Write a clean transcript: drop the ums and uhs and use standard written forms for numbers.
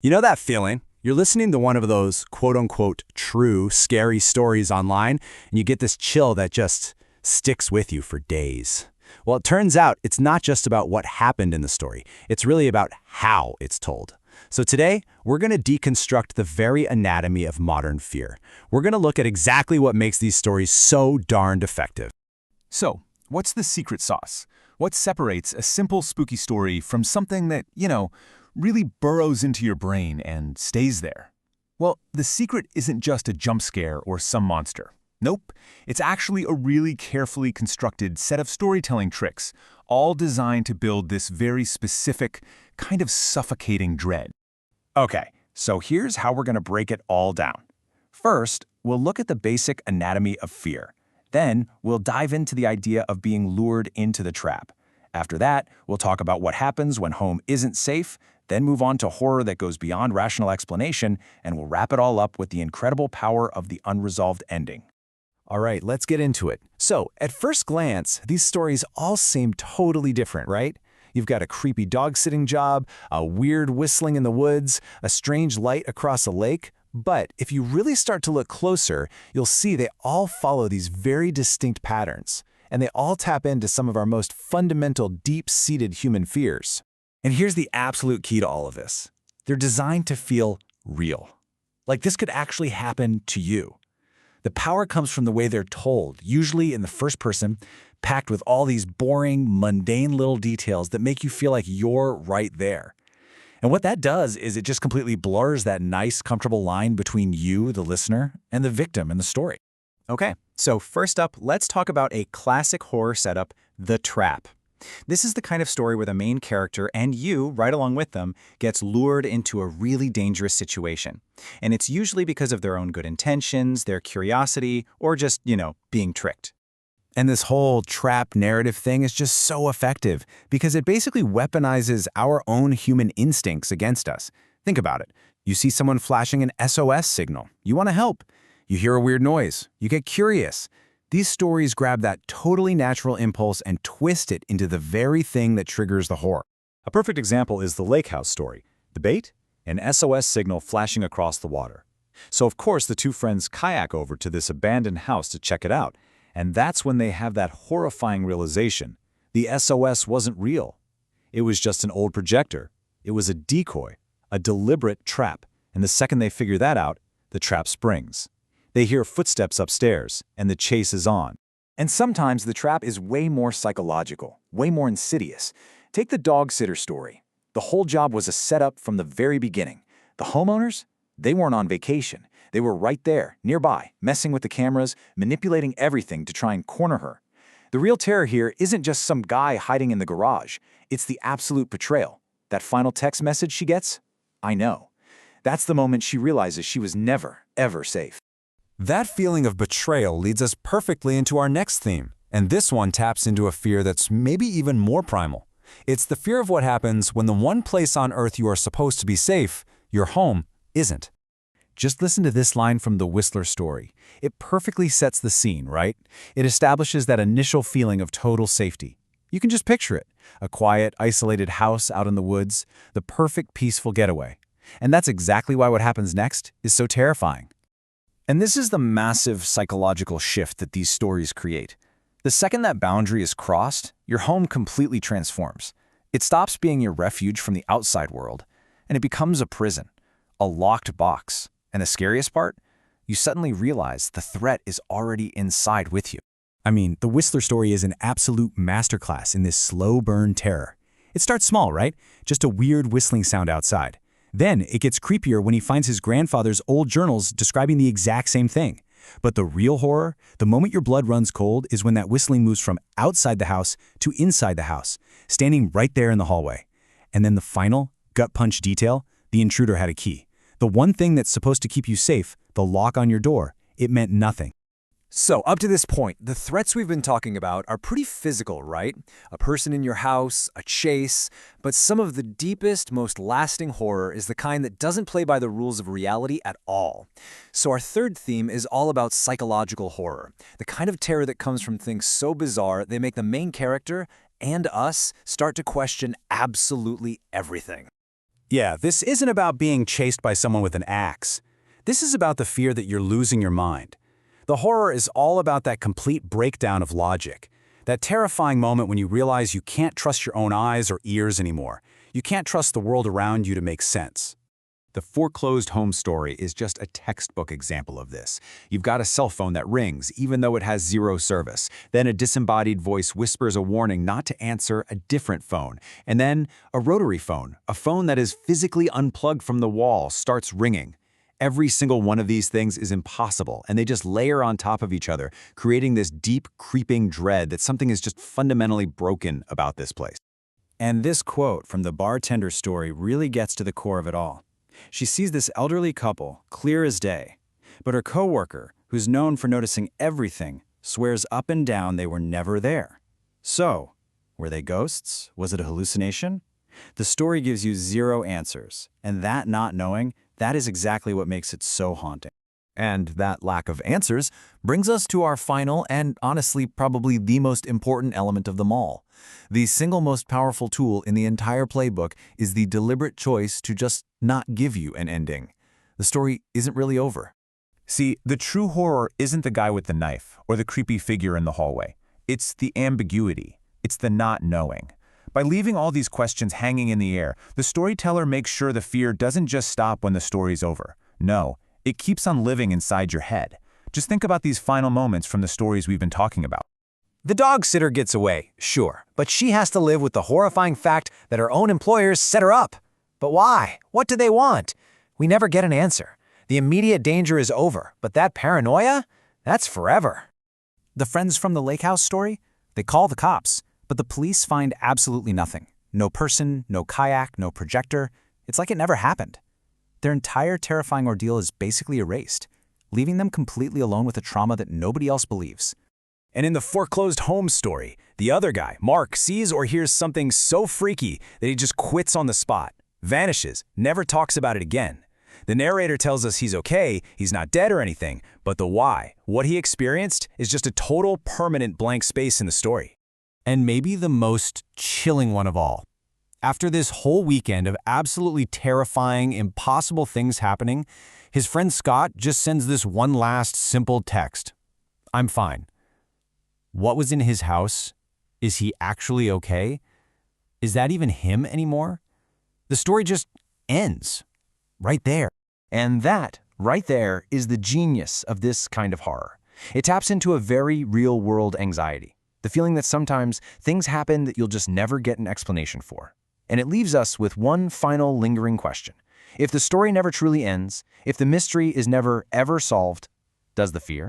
You know that feeling? You're listening to one of those quote-unquote true, scary stories online, and you get this chill that just sticks with you for days. Well, it turns out it's not just about what happened in the story. It's really about how it's told. So today, we're going to deconstruct the very anatomy of modern fear. We're going to look at exactly what makes these stories so darned effective. So, what's the secret sauce? What separates a simple spooky story from something that, really burrows into your brain and stays there? Well, the secret isn't just a jump scare or some monster. Nope, it's actually a really carefully constructed set of storytelling tricks, all designed to build this very specific, kind of suffocating dread. Okay, so here's how we're going to break it all down. First, we'll look at the basic anatomy of fear. Then, we'll dive into the idea of being lured into the trap. After that, we'll talk about what happens when home isn't safe, then move on to horror that goes beyond rational explanation, and we'll wrap it all up with the incredible power of the unresolved ending. All right, let's get into it. So, at first glance, these stories all seem totally different, right? You've got a creepy dog-sitting job, a weird whistling in the woods, a strange light across a lake. But if you really start to look closer, you'll see they all follow these very distinct patterns, and they all tap into some of our most fundamental, deep-seated human fears. And here's the absolute key to all of this. They're designed to feel real. Like this could actually happen to you. The power comes from the way they're told, usually in the first person, packed with all these boring, mundane little details that make you feel like you're right there. And what that does is it just completely blurs that nice, comfortable line between you, the listener, and the victim in the story. Okay, so first up, let's talk about a classic horror setup, The Trap. This is the kind of story where the main character, and you, right along with them, gets lured into a really dangerous situation. And it's usually because of their own good intentions, their curiosity, or just, being tricked. And this whole trap narrative thing is just so effective because it basically weaponizes our own human instincts against us. Think about it. You see someone flashing an SOS signal. You want to help. You hear a weird noise. You get curious. These stories grab that totally natural impulse and twist it into the very thing that triggers the horror. A perfect example is the lake house story. The bait? An SOS signal flashing across the water. So of course the two friends kayak over to this abandoned house to check it out. And that's when they have that horrifying realization. The SOS wasn't real. It was just an old projector. It was a decoy, a deliberate trap. And the second they figure that out, the trap springs. They hear footsteps upstairs, and the chase is on. And sometimes the trap is way more psychological, way more insidious. Take the dog sitter story. The whole job was a setup from the very beginning. The homeowners? They weren't on vacation. They were right there, nearby, messing with the cameras, manipulating everything to try and corner her. The real terror here isn't just some guy hiding in the garage. It's the absolute betrayal. That final text message she gets? I know. That's the moment she realizes she was never, ever safe. That feeling of betrayal leads us perfectly into our next theme, and this one taps into a fear that's maybe even more primal. It's the fear of what happens when the one place on Earth you are supposed to be safe, your home, isn't. Just listen to this line from the Whistler story. It perfectly sets the scene, right? It establishes that initial feeling of total safety. You can just picture it, a quiet, isolated house out in the woods, the perfect, peaceful getaway. And that's exactly why what happens next is so terrifying. And this is the massive psychological shift that these stories create. The second that boundary is crossed, your home completely transforms. It stops being your refuge from the outside world, and it becomes a prison, a locked box. And the scariest part? You suddenly realize the threat is already inside with you. I mean, the Whistler story is an absolute masterclass in this slow burn terror. It starts small, right? Just a weird whistling sound outside. Then it gets creepier when he finds his grandfather's old journals describing the exact same thing. But the real horror, the moment your blood runs cold, is when that whistling moves from outside the house to inside the house, standing right there in the hallway. And then the final, gut punch detail, the intruder had a key. The one thing that's supposed to keep you safe, the lock on your door, it meant nothing. So, up to this point, the threats we've been talking about are pretty physical, right? A person in your house, a chase, but some of the deepest, most lasting horror is the kind that doesn't play by the rules of reality at all. So our third theme is all about psychological horror, the kind of terror that comes from things so bizarre they make the main character and us start to question absolutely everything. Yeah, this isn't about being chased by someone with an axe. This is about the fear that you're losing your mind. The horror is all about that complete breakdown of logic. That terrifying moment when you realize you can't trust your own eyes or ears anymore. You can't trust the world around you to make sense. The foreclosed home story is just a textbook example of this. You've got a cell phone that rings, even though it has zero service. Then a disembodied voice whispers a warning not to answer a different phone. And then a rotary phone, a phone that is physically unplugged from the wall, starts ringing. Every single one of these things is impossible, and they just layer on top of each other, creating this deep, creeping dread that something is just fundamentally broken about this place. And this quote from the bartender story really gets to the core of it all. She sees this elderly couple, clear as day, but her coworker, who's known for noticing everything, swears up and down they were never there. So, were they ghosts? Was it a hallucination? The story gives you zero answers, and that not knowing, that is exactly what makes it so haunting. And that lack of answers brings us to our final and honestly probably the most important element of them all. The single most powerful tool in the entire playbook is the deliberate choice to just not give you an ending. The story isn't really over. See, the true horror isn't the guy with the knife or the creepy figure in the hallway. It's the ambiguity. It's the not knowing. By leaving all these questions hanging in the air, the storyteller makes sure the fear doesn't just stop when the story's over. No, it keeps on living inside your head. Just think about these final moments from the stories we've been talking about. The dog sitter gets away, sure, but she has to live with the horrifying fact that her own employers set her up. But why? What do they want? We never get an answer. The immediate danger is over, but that paranoia? That's forever. The friends from the lake house story? They call the cops, but the police find absolutely nothing. No person, no kayak, no projector. It's like it never happened. Their entire terrifying ordeal is basically erased, leaving them completely alone with a trauma that nobody else believes. And in the foreclosed home story, the other guy, Mark, sees or hears something so freaky that he just quits on the spot, vanishes, never talks about it again. The narrator tells us he's okay, he's not dead or anything, but the why, what he experienced, is just a total permanent blank space in the story. And maybe the most chilling one of all. After this whole weekend of absolutely terrifying, impossible things happening, his friend Scott just sends this one last simple text. I'm fine. What was in his house? Is he actually okay? Is that even him anymore? The story just ends. Right there. And that, right there, is the genius of this kind of horror. It taps into a very real-world anxiety, the feeling that sometimes things happen that you'll just never get an explanation for. And it leaves us with one final lingering question. If the story never truly ends, if the mystery is never, ever solved, does the fear?